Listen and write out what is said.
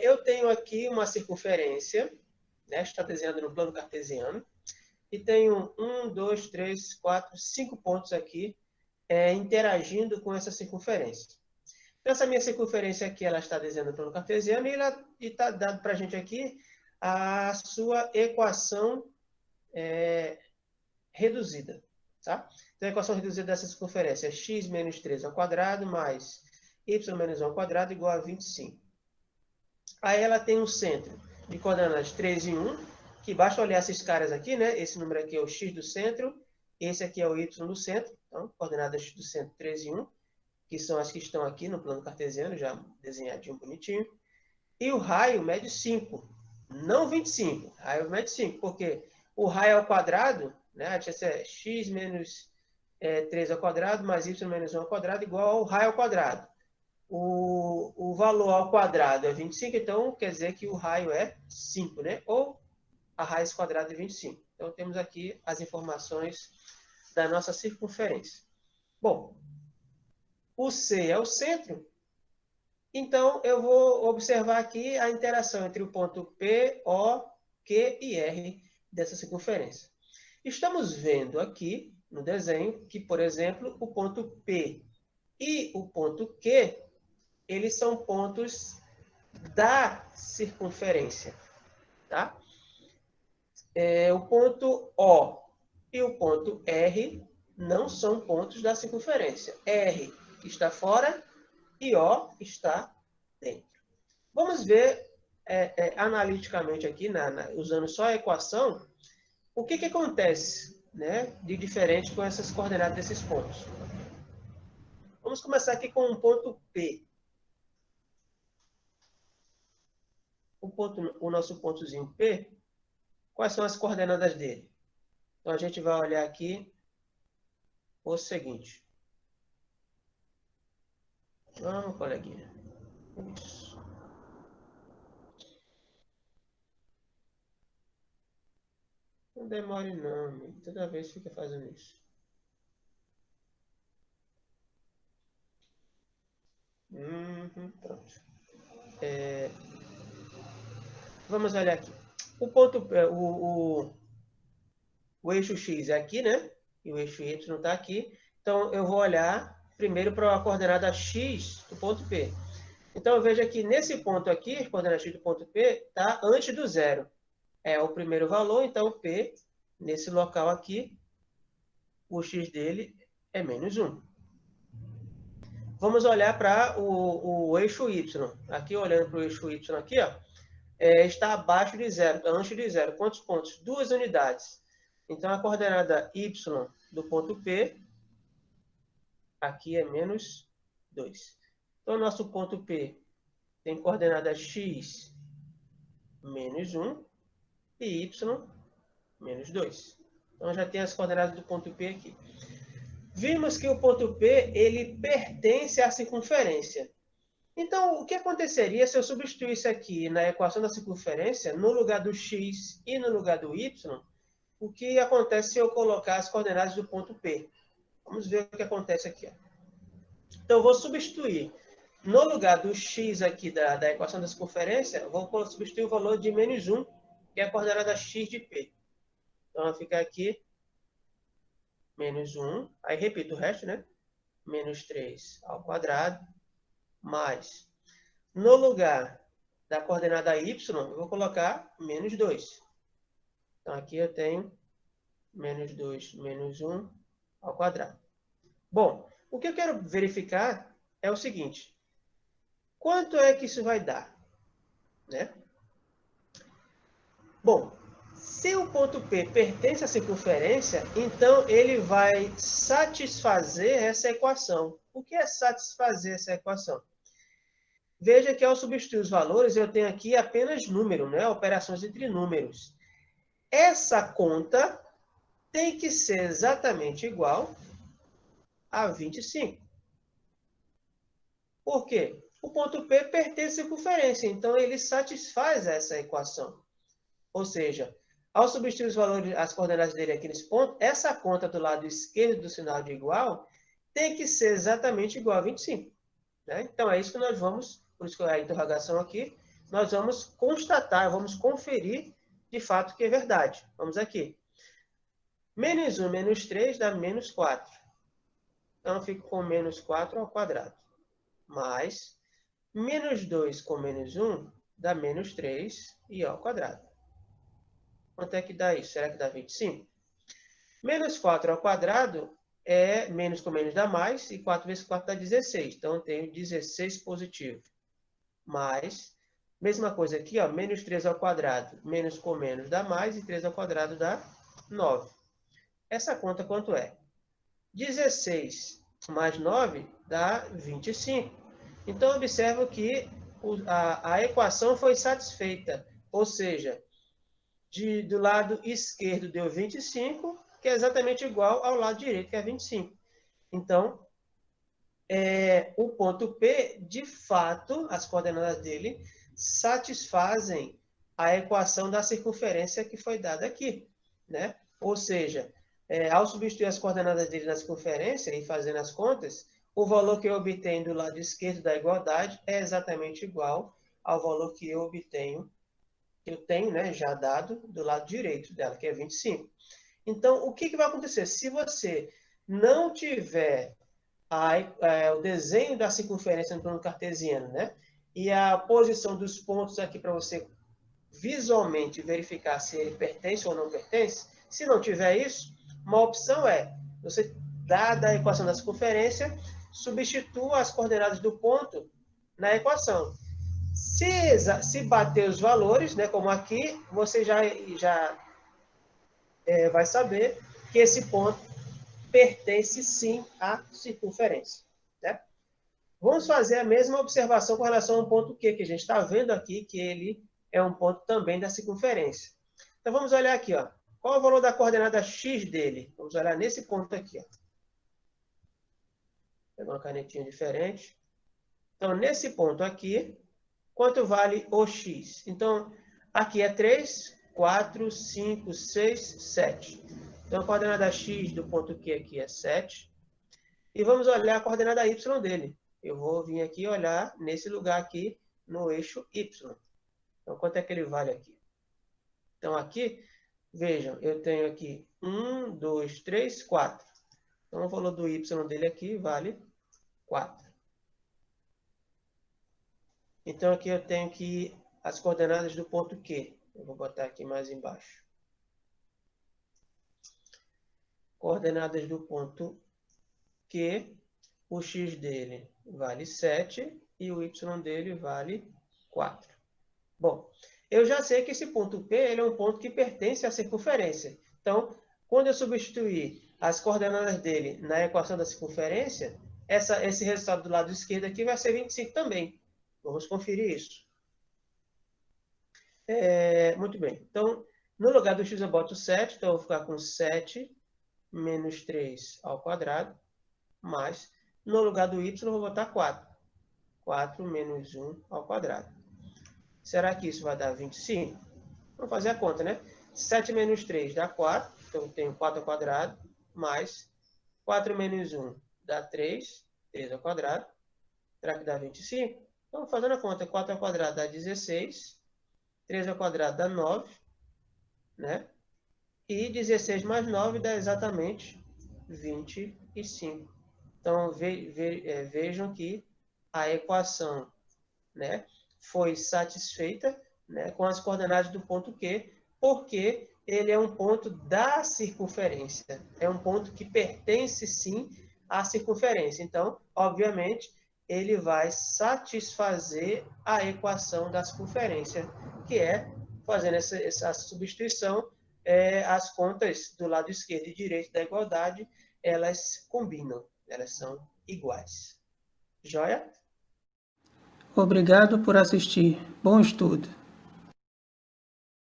eu tenho aqui uma circunferência, né? Está desenhando no plano cartesiano, e tenho 1, 2, 3, 4, 5 pontos aqui interagindo com essa circunferência. Então, essa minha circunferência aqui, ela está desenhando no plano cartesiano e está dado para a gente aqui a sua equação reduzida. Tá? Então, a equação reduzida dessa circunferência é x menos 3 ao quadrado mais y menos 1 ao quadrado igual a 25. Aí ela tem um centro de coordenadas 3 e 1, que basta olhar esses caras aqui, né? Esse número aqui é o x do centro, esse aqui é o y do centro. Então, coordenadas do centro 3 e 1, que são as que estão aqui no plano cartesiano, já desenhadinho bonitinho. E o raio mede 5, não 25. O raio mede 5, porque o raio ao quadrado, né? A diferença é x menos 3 ao quadrado mais y menos 1 ao quadrado igual ao raio ao quadrado. O valor ao quadrado é 25, então quer dizer que o raio é 5, né? Ou a raiz quadrada de 25. Então, temos aqui as informações da nossa circunferência. Bom, o C é o centro, então eu vou observar aqui a interação entre o ponto P, O, Q e R dessa circunferência. Estamos vendo aqui no desenho que, por exemplo, o ponto P e o ponto Q, eles são pontos da circunferência, tá? O ponto O e o ponto R não são pontos da circunferência. R está fora e O está dentro. Vamos ver analiticamente aqui, usando só a equação, o que acontece, né, de diferente com essas coordenadas desses pontos. Vamos começar aqui com um ponto P. O nosso pontozinho P, quais são as coordenadas dele? Então, a gente vai olhar aqui o seguinte. Vamos, coleguinha. Isso. Não demore não, amigo. Toda vez fica fazendo isso. Pronto. Vamos olhar aqui. O ponto, o eixo X é aqui, né? E o eixo Y está aqui. Então, eu vou olhar primeiro para a coordenada X do ponto P. Então, eu vejo aqui, nesse ponto aqui, a coordenada X do ponto P está antes do zero. É o primeiro valor, então, P, nesse local aqui, o X dele é menos 1. Vamos olhar para o eixo Y. Aqui, olhando para o eixo Y aqui, ó, está abaixo de zero, antes de zero. Quantos pontos? 2 unidades. Então, a coordenada Y do ponto P, aqui é menos 2. Então, o nosso ponto P tem coordenada X menos 1 e Y menos 2. Então, já tem as coordenadas do ponto P aqui. Vimos que o ponto P, ele pertence à circunferência. Então, o que aconteceria se eu substituísse aqui na equação da circunferência, no lugar do x e no lugar do y, o que acontece se eu colocar as coordenadas do ponto P? Vamos ver o que acontece aqui. Ó. Então, eu vou substituir. No lugar do x aqui da equação da circunferência, eu vou substituir o valor de menos 1, que é a coordenada x de P. Então, vai ficar aqui menos 1, aí repito o resto, né? Menos 3 ao quadrado, mais, no lugar da coordenada y, eu vou colocar menos 2. Então, aqui eu tenho menos 2, menos 1 ao quadrado. Bom, o que eu quero verificar é o seguinte. Quanto é que isso vai dar? Né? Bom, se o ponto P pertence à circunferência, então ele vai satisfazer essa equação. O que é satisfazer essa equação? Veja que ao substituir os valores, eu tenho aqui apenas número, né? Operações entre números. Essa conta tem que ser exatamente igual a 25. Por quê? O ponto P pertence à circunferência, então ele satisfaz essa equação. Ou seja, ao substituir os valores, as coordenadas dele aqui nesse ponto, essa conta do lado esquerdo do sinal de igual tem que ser exatamente igual a 25. Né? Então, é isso que nós vamos, por isso que é a interrogação aqui, nós vamos constatar, vamos conferir de fato que é verdade. Vamos aqui. Menos 1 menos 3 dá menos 4. Então, eu fico com menos 4 ao quadrado. Mais menos 2 com menos 1 dá menos 3 e ao quadrado. Quanto é que dá isso? Será que dá 25? Menos 4 ao quadrado é menos com menos dá mais, e 4 vezes 4 dá 16. Então, eu tenho 16 positivo. Mais, mesma coisa aqui, ó, menos 3 ao quadrado, menos com menos dá mais, e 3 ao quadrado dá 9. Essa conta quanto é? 16 mais 9 dá 25. Então, observa que a equação foi satisfeita. Ou seja, do lado esquerdo deu 25, que é exatamente igual ao lado direito, que é 25. Então, o ponto P, de fato, as coordenadas dele satisfazem a equação da circunferência que foi dada aqui, né? Ou seja, ao substituir as coordenadas dele na circunferência e fazendo as contas, o valor que eu obtenho do lado esquerdo da igualdade é exatamente igual ao valor que eu tenho, né, já dado do lado direito dela, que é 25. Então, o que vai acontecer? Se você não tiver o desenho da circunferência no plano cartesiano, né, e a posição dos pontos aqui para você visualmente verificar se ele pertence ou não pertence, se não tiver isso, uma opção é, você, dada a equação da circunferência, substitua as coordenadas do ponto na equação. Se bater os valores, né, como aqui, você já vai saber que esse ponto pertence sim à circunferência. Né? Vamos fazer a mesma observação com relação ao ponto Q, que a gente está vendo aqui que ele é um ponto também da circunferência. Então, vamos olhar aqui. Ó. Qual é o valor da coordenada x dele? Vamos olhar nesse ponto aqui. Ó. Vou pegar uma canetinha diferente. Então, nesse ponto aqui, quanto vale o x? Então, aqui é 3, 4, 5, 6, 7. Então, a coordenada x do ponto Q aqui é 7. E vamos olhar a coordenada y dele. Eu vou vir aqui olhar nesse lugar aqui, no eixo y. Então, quanto é que ele vale aqui? Então, aqui, vejam, eu tenho aqui 1, 2, 3, 4. Então, o valor do y dele aqui vale 4. Então, aqui eu tenho que as coordenadas do ponto Q. Eu vou botar aqui mais embaixo. Coordenadas do ponto Q, o x dele vale 7 e o y dele vale 4. Bom, eu já sei que esse ponto P ele é um ponto que pertence à circunferência. Então, quando eu substituir as coordenadas dele na equação da circunferência, esse resultado do lado esquerdo aqui vai ser 25 também. Vamos conferir isso. Muito bem. Então, no lugar do x eu boto 7, então eu vou ficar com 7 menos 3 ao quadrado, mais, no lugar do y eu vou botar 4. 4 menos 1 ao quadrado. Será que isso vai dar 25? Vamos fazer a conta, né? 7 menos 3 dá 4, então eu tenho 4 ao quadrado, mais 4 menos 1 dá 3, 3 ao quadrado. Será que dá 25? Então, fazendo a conta, 4 ao quadrado dá 16, 3 ao quadrado dá 9, né? E 16 mais 9 dá exatamente 25. Então, vejam que a equação, né, foi satisfeita, né, com as coordenadas do ponto Q, porque ele é um ponto da circunferência. É um ponto que pertence, sim, à circunferência. Então, obviamente, ele vai satisfazer a equação da circunferência, que é, fazendo essa substituição, as contas do lado esquerdo e direito da igualdade, elas combinam, elas são iguais. Joia? Obrigado por assistir. Bom estudo!